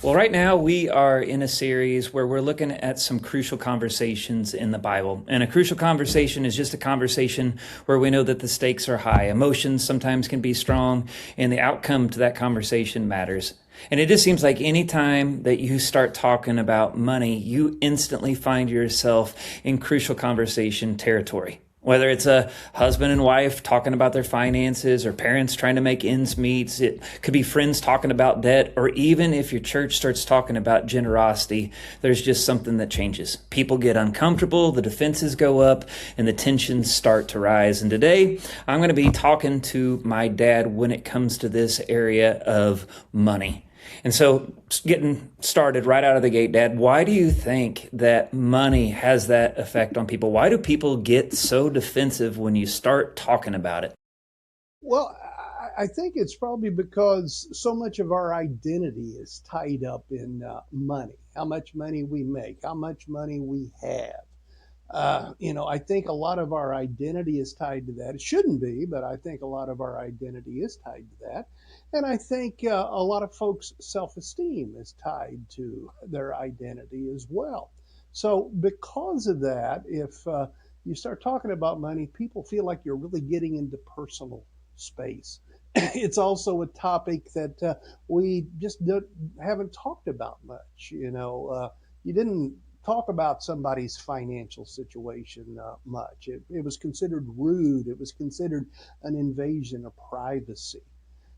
Well, right now we are in a series where we're looking at some crucial conversations in the Bible. And a crucial conversation is just a conversation where we know that the stakes are high. Emotions sometimes can be strong, and the outcome to that conversation matters. And it just seems like any time that you start talking about money, you instantly find yourself in crucial conversation territory. Whether it's a husband and wife talking about their finances or parents trying to make ends meet, it could be friends talking about debt, or even if your church starts talking about generosity, there's just something that changes. People get uncomfortable, the defenses go up, and the tensions start to rise. And today, I'm going to be talking to my dad when it comes to this area of money. And so, getting started right out of the gate, Dad, why do you think that money has that effect on people? Why do people get so defensive when you start talking about it? Well, I think it's probably because so much of our identity is tied up in money, how much money we make, how much money we have. I think a lot of our identity is tied to that. It shouldn't be, but I think a lot of our identity is tied to that. And I think a lot of folks' self esteem is tied to their identity as well. So, because of that, if you start talking about money, people feel like you're really getting into personal space. It's also a topic that we just haven't talked about much. You didn't talk about somebody's financial situation much. It was considered rude. It was considered an invasion of privacy.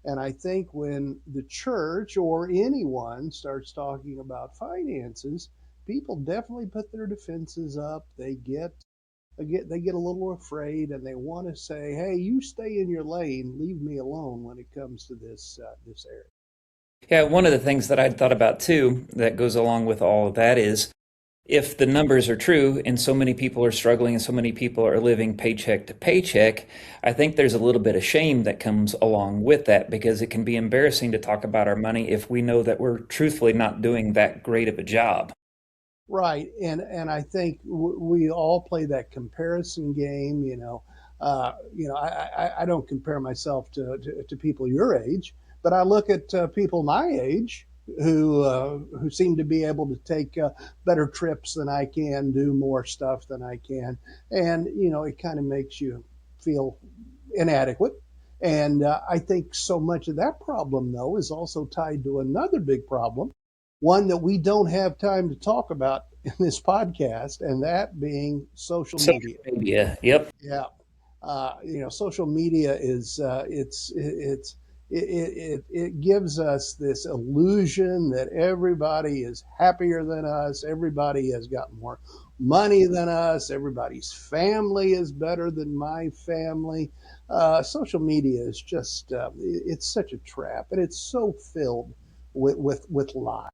And I think when the church or anyone starts talking about finances, people definitely put their defenses up. They get a little afraid, and they want to say, "Hey, you stay in your lane. Leave me alone when it comes to this area." Yeah, one of the things that I'd thought about too that goes along with all of that is if the numbers are true and so many people are struggling and so many people are living paycheck to paycheck, I think there's a little bit of shame that comes along with that because it can be embarrassing to talk about our money if we know that we're truthfully not doing that great of a job. Right, and I think we all play that comparison game. I don't compare myself to people your age, but I look at people my age who seem to be able to take better trips than I can, do more stuff than I can, and it kind of makes you feel inadequate. And I think so much of that problem, though, is also tied to another big problem, one that we don't have time to talk about in this podcast, and that being social Social media. media, yep. Yeah, social media is it gives us this illusion that everybody is happier than us, everybody has got more money than us, everybody's family is better than my family. Social media is just it's such a trap, and it's so filled with lies.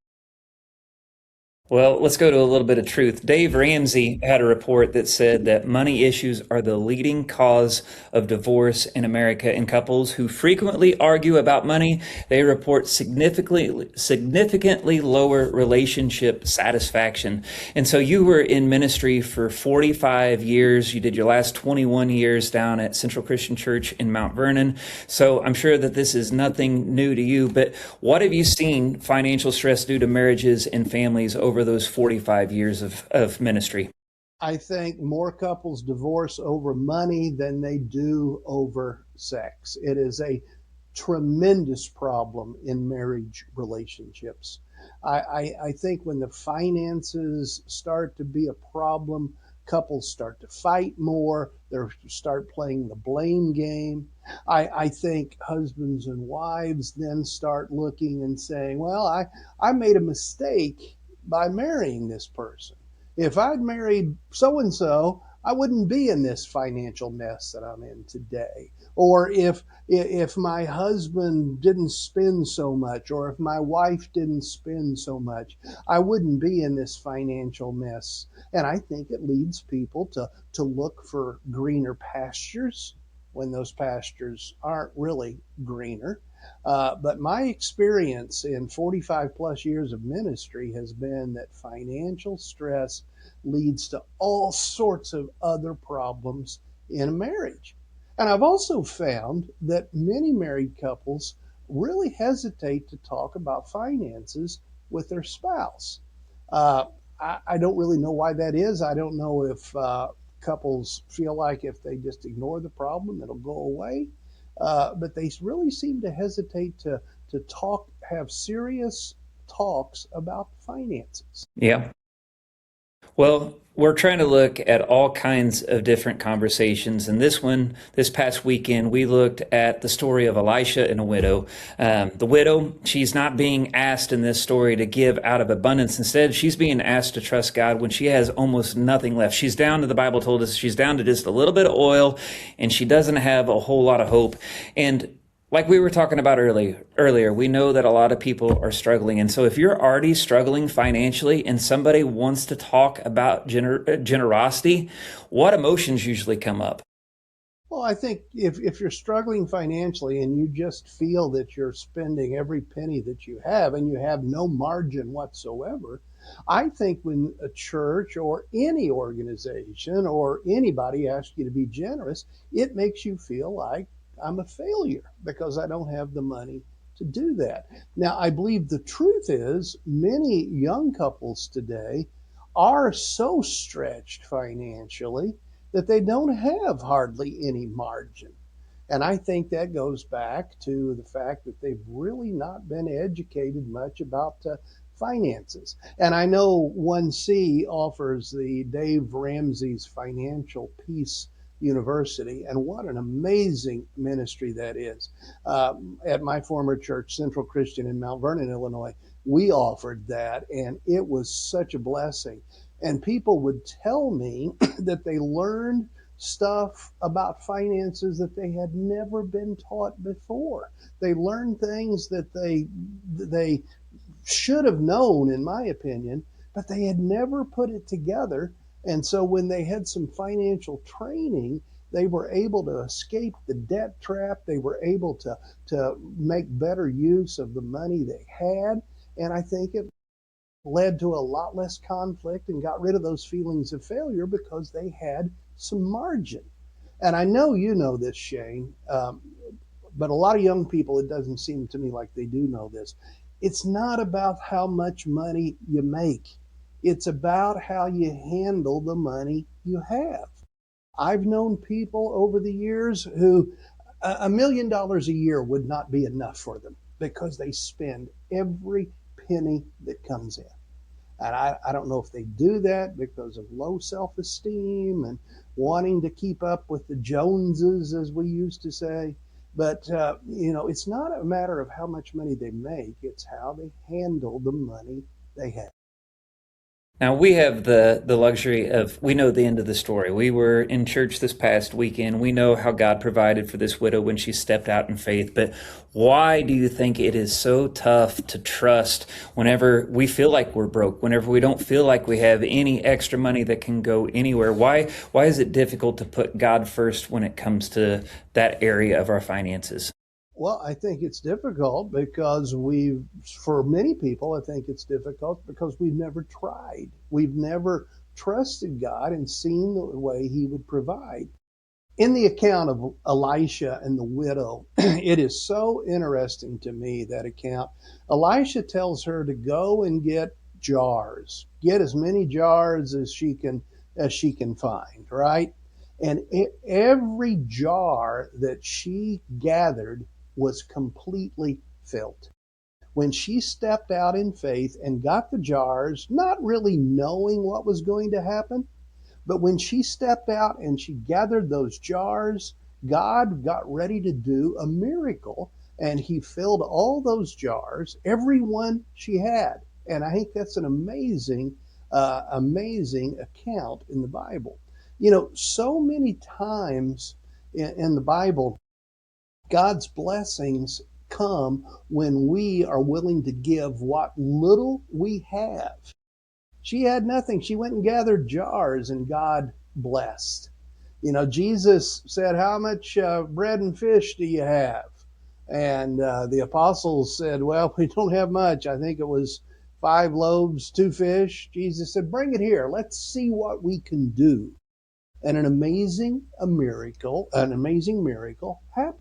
Well, let's go to a little bit of truth. Dave Ramsey had a report that said that money issues are the leading cause of divorce in America. And couples who frequently argue about money, they report significantly lower relationship satisfaction. And so you were in ministry for 45 years. You did your last 21 years down at Central Christian Church in Mount Vernon. So I'm sure that this is nothing new to you, but what have you seen financial stress do to marriages and families over those 45 years of ministry? I think more couples divorce over money than they do over sex. It is a tremendous problem in marriage relationships. I think when the finances start to be a problem, couples start to fight more, they start playing the blame game. I think husbands and wives then start looking and saying, well, I made a mistake by marrying this person. If I'd married so and so, I wouldn't be in this financial mess that I'm in today. Or if my husband didn't spend so much, or if my wife didn't spend so much, I wouldn't be in this financial mess. And I think it leads people to look for greener pastures when those pastures aren't really greener. But my experience in 45 plus years of ministry has been that financial stress leads to all sorts of other problems in a marriage. And I've also found that many married couples really hesitate to talk about finances with their spouse. Uh, I don't really know why that is. I don't know if couples feel like if they just ignore the problem, it'll go away. But they really seem to hesitate to talk, have serious talks about finances. Yeah. Well, we're trying to look at all kinds of different conversations. And this past weekend, we looked at the story of Elisha and a widow. The widow, she's not being asked in this story to give out of abundance. Instead, she's being asked to trust God when she has almost nothing left. She's down to, the Bible told us, she's down to just a little bit of oil, and she doesn't have a whole lot of hope. And like we were talking about earlier, we know that a lot of people are struggling. And so if you're already struggling financially and somebody wants to talk about generosity, what emotions usually come up? Well, I think if you're struggling financially and you just feel that you're spending every penny that you have and you have no margin whatsoever, I think when a church or any organization or anybody asks you to be generous, it makes you feel like I'm a failure because I don't have the money to do that. Now, I believe the truth is many young couples today are so stretched financially that they don't have hardly any margin. And I think that goes back to the fact that they've really not been educated much about finances. And I know 1C offers the Dave Ramsey's Financial Peace University, and what an amazing ministry that is. At my former church, Central Christian in Mount Vernon, Illinois, we offered that, and it was such a blessing. And people would tell me that they learned stuff about finances that they had never been taught before. They learned things that they should have known, in my opinion, but they had never put it together. And so when they had some financial training, they were able to escape the debt trap. They were able to make better use of the money they had. And I think it led to a lot less conflict and got rid of those feelings of failure because they had some margin. And I know you know this, Shane, but a lot of young people, it doesn't seem to me like they do know this. It's not about how much money you make. It's about how you handle the money you have. I've known people over the years who $1 million a year would not be enough for them because they spend every penny that comes in. And I don't know if they do that because of low self-esteem and wanting to keep up with the Joneses, as we used to say. But, it's not a matter of how much money they make. It's how they handle the money they have. Now we have the luxury of, we know the end of the story. We were in church this past weekend. We know how God provided for this widow when she stepped out in faith. But why do you think it is so tough to trust whenever we feel like we're broke, whenever we don't feel like we have any extra money that can go anywhere? Why is it difficult to put God first when it comes to that area of our finances? Well, I think it's difficult because for many people, I think it's difficult because we've never tried. We've never trusted God and seen the way He would provide. In the account of Elisha and the widow, it is so interesting to me, that account. Elisha tells her to go and get jars, get as many jars as she can find, right? And every jar that she gathered was completely filled. When she stepped out in faith and got the jars, not really knowing what was going to happen, but when she stepped out and she gathered those jars, God got ready to do a miracle, and He filled all those jars, every one she had. And I think that's an amazing account in the Bible. So many times in the Bible, God's blessings come when we are willing to give what little we have. She had nothing. She went and gathered jars, and God blessed. Jesus said, "How much bread and fish do you have?" And the apostles said, "Well, we don't have much. I think it was 5 loaves, 2 fish." Jesus said, "Bring it here. Let's see what we can do." And an amazing miracle happened.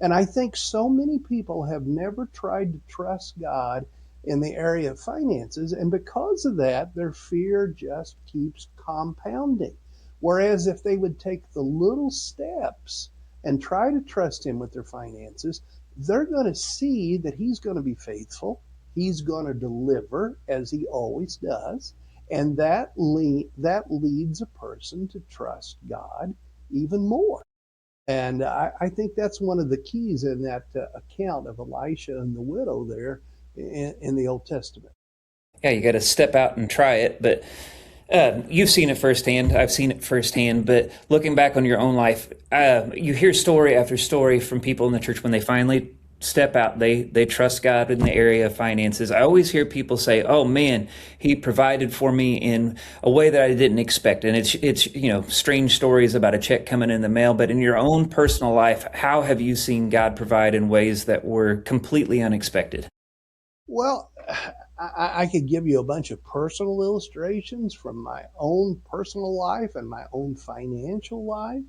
And I think so many people have never tried to trust God in the area of finances. And because of that, their fear just keeps compounding. Whereas if they would take the little steps and try to trust him with their finances, they're going to see that he's going to be faithful. He's going to deliver as he always does. And that leads a person to trust God even more. And I think that's one of the keys in that account of Elisha and the widow there in the Old Testament. Yeah, you got to step out and try it. But you've seen it firsthand. I've seen it firsthand. But looking back on your own life, you hear story after story from people in the church when they finally step out, they trust God in the area of finances. I always hear people say, "Oh man, he provided for me in a way that I didn't expect." And it's strange stories about a check coming in the mail. But in your own personal life, how have you seen God provide in ways that were completely unexpected? Well, I could give you a bunch of personal illustrations from my own personal life and my own financial life.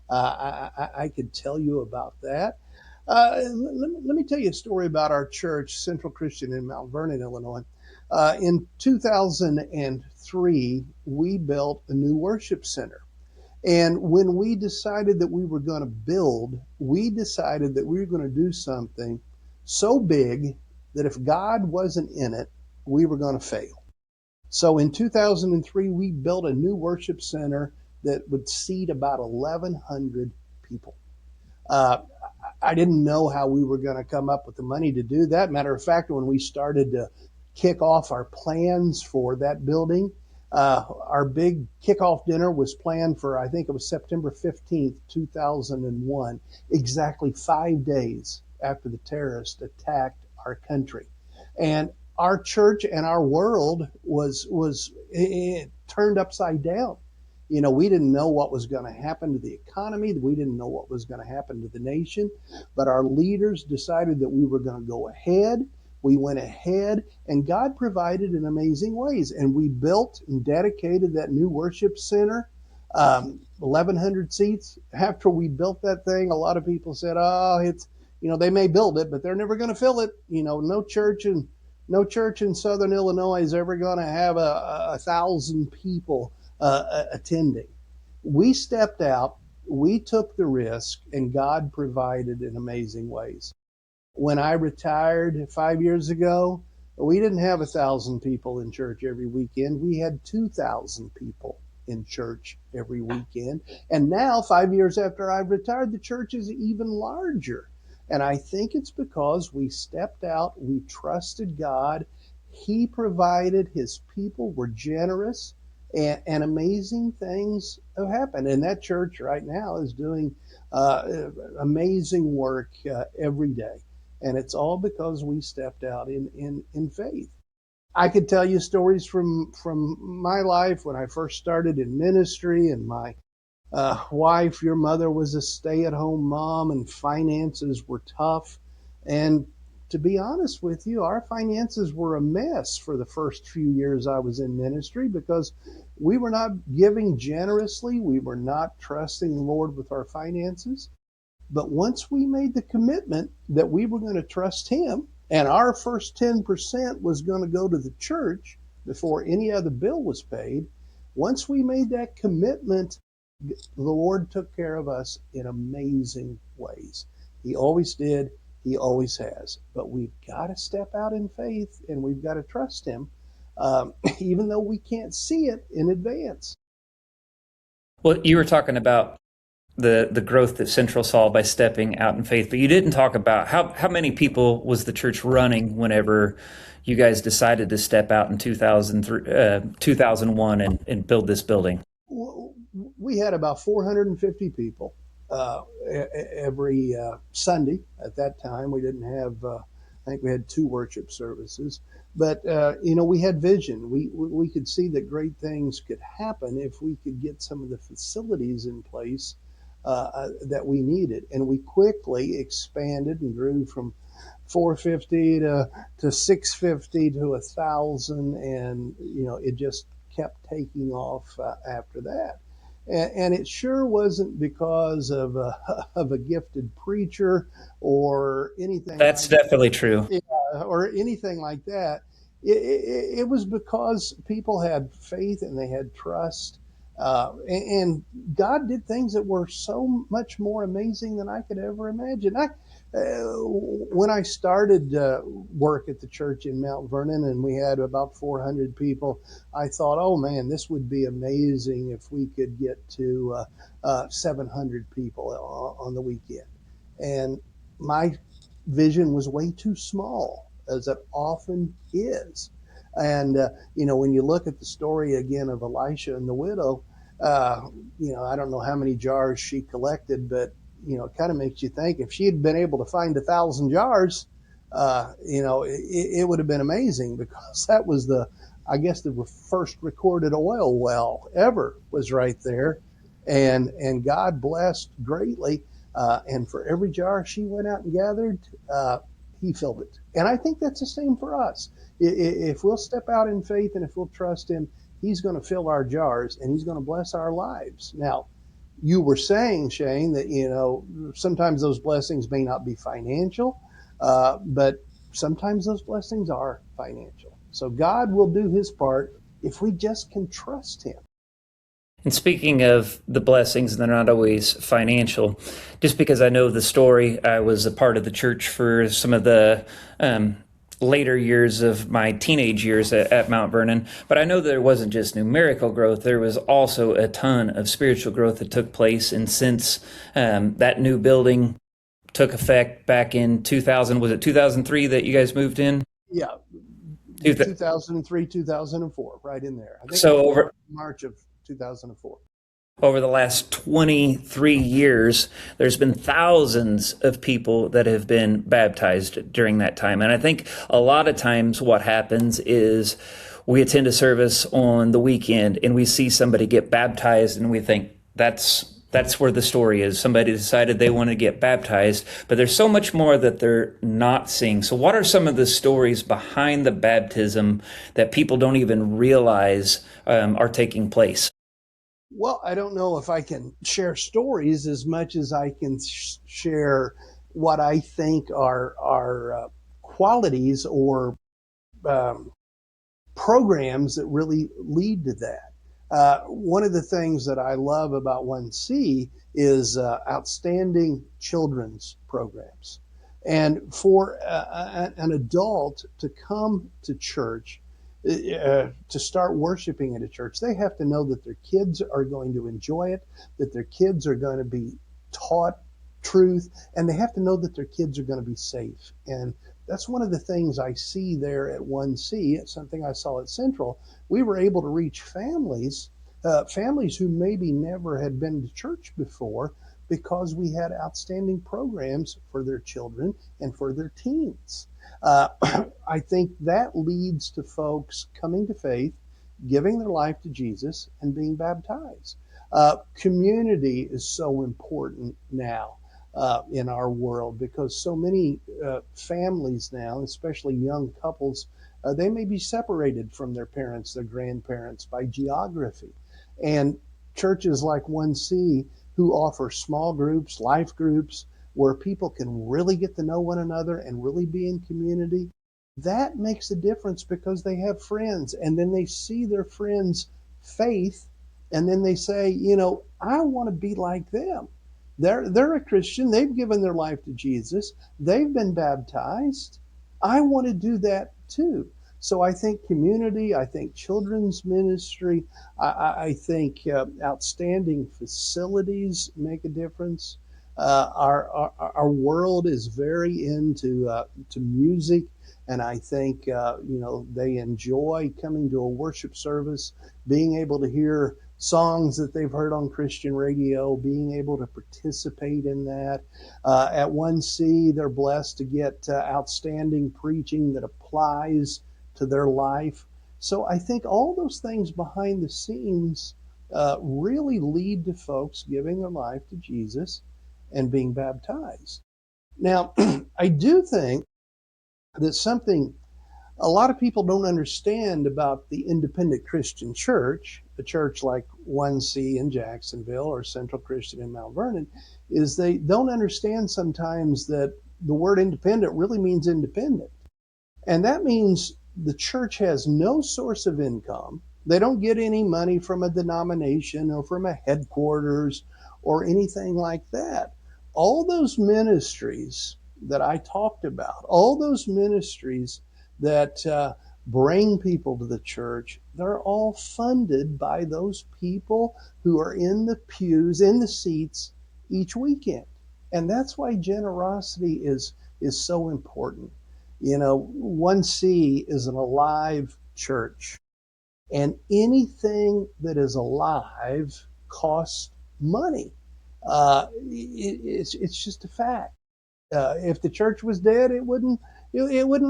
I could tell you about that. Let me tell you a story about our church, Central Christian in Mount Vernon, Illinois. In 2003, we built a new worship center. And when we decided that we were going to build, we decided that we were going to do something so big that if God wasn't in it, we were going to fail. So in 2003, we built a new worship center that would seat about 1,100 people. Uh, I didn't know how we were going to come up with the money to do that. Matter of fact, when we started to kick off our plans for that building, our big kickoff dinner was planned for, I think it was September 15th, 2001, exactly 5 days after the terrorists attacked our country. And our church and our world was turned upside down. We didn't know what was going to happen to the economy. We didn't know what was going to happen to the nation. But our leaders decided that we were going to go ahead. We went ahead, and God provided in amazing ways. And we built and dedicated that new worship center, 1,100 seats. After we built that thing, a lot of people said, "Oh, they may build it, but they're never going to fill it. No church in Southern Illinois is ever going to have 1,000 people attending." We stepped out, we took the risk, and God provided in amazing ways. When I retired 5 years ago, we didn't have 1,000 people in church every weekend. We had 2,000 people in church every weekend. And now, 5 years after I've retired, the church is even larger. And I think it's because we stepped out, we trusted God, He provided, His people were generous, and amazing things have happened. And that church right now is doing amazing work every day. And it's all because we stepped out in faith. I could tell you stories from my life when I first started in ministry, and my wife, your mother, was a stay-at-home mom, and finances were tough. And to be honest with you, our finances were a mess for the first few years I was in ministry because we were not giving generously. We were not trusting the Lord with our finances. But once we made the commitment that we were going to trust Him, and our first 10% was going to go to the church before any other bill was paid, once we made that commitment, the Lord took care of us in amazing ways. He always did. He always has. But we've got to step out in faith, and we've got to trust Him, even though we can't see it in advance. Well, you were talking about the growth that Central saw by stepping out in faith, but you didn't talk about how many people was the church running whenever you guys decided to step out in 2001 and build this building. We had about 450 people every Sunday. At that time, we didn't have, I think we had 2 worship services. But, we had vision. We could see that great things could happen if we could get some of the facilities in place that we needed. And we quickly expanded and grew from 450 to 650 to 1,000. And, it just kept taking off after that. And it sure wasn't because of of a gifted preacher or anything That's like definitely true. or anything like that. It was because people had faith and they had trust. And God did things that were so much more amazing than I could ever imagine. When I started work at the church in Mount Vernon and we had about 400 people, I thought, oh man, this would be amazing if we could get to 700 people on the weekend. And my vision was way too small, as it often is. And, when you look at the story again of Elisha and the widow, I don't know how many jars she collected, but, it kind of makes you think if she had been able to find 1,000 jars, it would have been amazing because that was I guess, the first recorded oil well ever was right there. And God blessed greatly. And for every jar she went out and gathered, he filled it. And I think that's the same for us. If we'll step out in faith and if we'll trust him, he's going to fill our jars and he's going to bless our lives. Now, you were saying, Shane, that, sometimes those blessings may not be financial, but sometimes those blessings are financial. So God will do his part if we just can trust him. And speaking of the blessings, they're not always financial. Just because I know the story, I was a part of the church for some of the later years of my teenage years at Mount Vernon. But I know there wasn't just numerical growth, there was also a ton of spiritual growth that took place. And since that new building took effect back in 2000, was it 2003 that you guys moved in? Yeah, 2003, 2004, right in there. I think so over March of 2004. Over the last 23 years, there's been thousands of people that have been baptized during that time. And I think a lot of times what happens is we attend a service on the weekend and we see somebody get baptized and we think that's where the story is. Somebody decided they want to get baptized, but there's so much more that they're not seeing. So what are some of the stories behind the baptism that people don't even realize are taking place? Well, I don't know if I can share stories as much as I can share what I think are qualities or programs that really lead to that. One of the things that I love about 1C is outstanding children's programs. And for an adult to come to church, to start worshiping at a church, they have to know that their kids are going to enjoy it, that their kids are going to be taught truth, and they have to know that their kids are going to be safe. And that's one of the things I see there at 1C. It's something I saw at Central. We were able to reach families who maybe never had been to church before because we had outstanding programs for their children and for their teens. I think that leads to folks coming to faith, giving their life to Jesus, and being baptized. Community is so important now in our world because so many families now, especially young couples, they may be separated from their parents, their grandparents by geography. And churches like 1C who offer small groups, life groups, where people can really get to know one another and really be in community, that makes a difference because they have friends and then they see their friends' faith and then they say, I want to be like them. They're a Christian. They've given their life to Jesus. They've been baptized. I want to do that too. So I think community, I think children's ministry, I think outstanding facilities make a difference. Our world is very into to music, and I think they enjoy coming to a worship service, being able to hear songs that they've heard on Christian radio, being able to participate in that. At 1C, they're blessed to get outstanding preaching that applies to their life. So I think all those things behind the scenes really lead to folks giving their life to Jesus and being baptized. Now, I do think that something a lot of people don't understand about the independent Christian church a church like 1C in Jacksonville or Central Christian in Mount Vernon is they don't understand sometimes that the word independent really means independent. And that means the church has no source of income. They don't get any money from a denomination or from a headquarters or anything like that. All those ministries that I talked about, all those ministries that bring people to the church, they're all funded by those people who are in the pews, in the seats each weekend. And that's why generosity is so important. You know, 1C is an alive church, and anything that is alive costs money. It's just a fact. If the church was dead, it wouldn't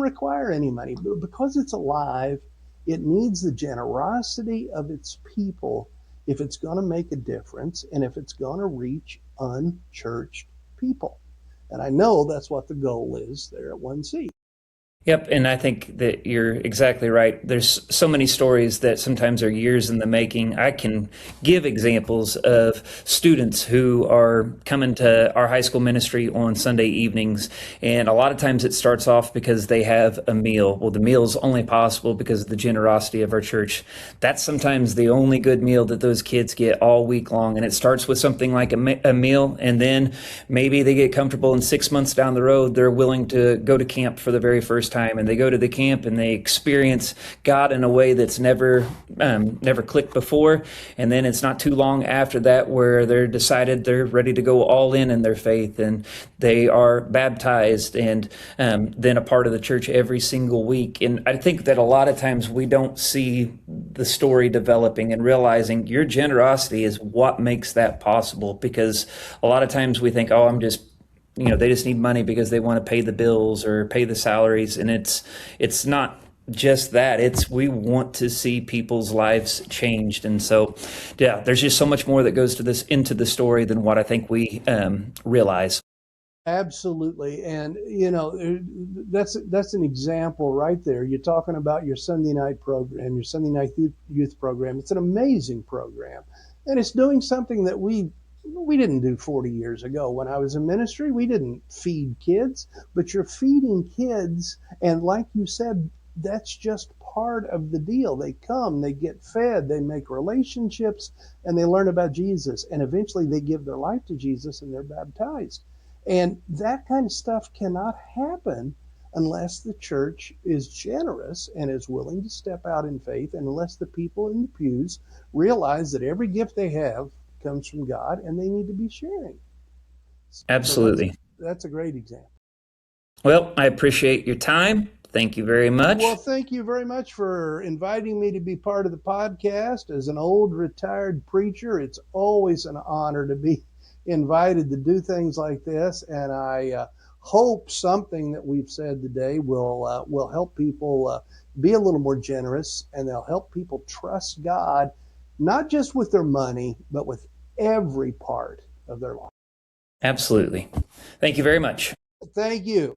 require any money. But because it's alive, it needs the generosity of its people if it's going to make a difference and if it's going to reach unchurched people. And I know that's what the goal is there at 1C. Yep, and I think that you're exactly right. There's so many stories that sometimes are years in the making. I can give examples of students who are coming to our high school ministry on Sunday evenings, and a lot of times it starts off because they have a meal. Well, the meal is only possible because of the generosity of our church. That's sometimes the only good meal that those kids get all week long, and it starts with something like a meal, and then maybe they get comfortable, and 6 months down the road, they're willing to go to camp for the very first time, and they go to the camp and they experience God in a way that's never clicked before. And then it's not too long after that where they're decided they're ready to go all in their faith, and they are baptized and then a part of the church every single week. And I think that a lot of times we don't see the story developing and realizing your generosity is what makes that possible, because a lot of times we think, oh, they just need money because they want to pay the bills or pay the salaries. And it's not just that. We want to see people's lives changed. And so, yeah, there's just so much more that goes into the story than what I think we realize. Absolutely. And, that's an example right there. You're talking about your Sunday night program, your Sunday night youth program. It's an amazing program. And it's doing something that we didn't do 40 years ago. When I was in ministry, we didn't feed kids, but you're feeding kids. And like you said, that's just part of the deal. They come, they get fed, they make relationships, and they learn about Jesus. And eventually they give their life to Jesus and they're baptized. And that kind of stuff cannot happen unless the church is generous and is willing to step out in faith, and unless the people in the pews realize that every gift they have comes from God and they need to be sharing. Absolutely. So that's a great example. Well, I appreciate your time. Thank you very much. Well, thank you very much for inviting me to be part of the podcast. As an old retired preacher, it's always an honor to be invited to do things like this. And I hope something that we've said today will help people be a little more generous, and they'll help people trust God, not just with their money, but with every part of their life. Absolutely. Thank you very much. Thank you.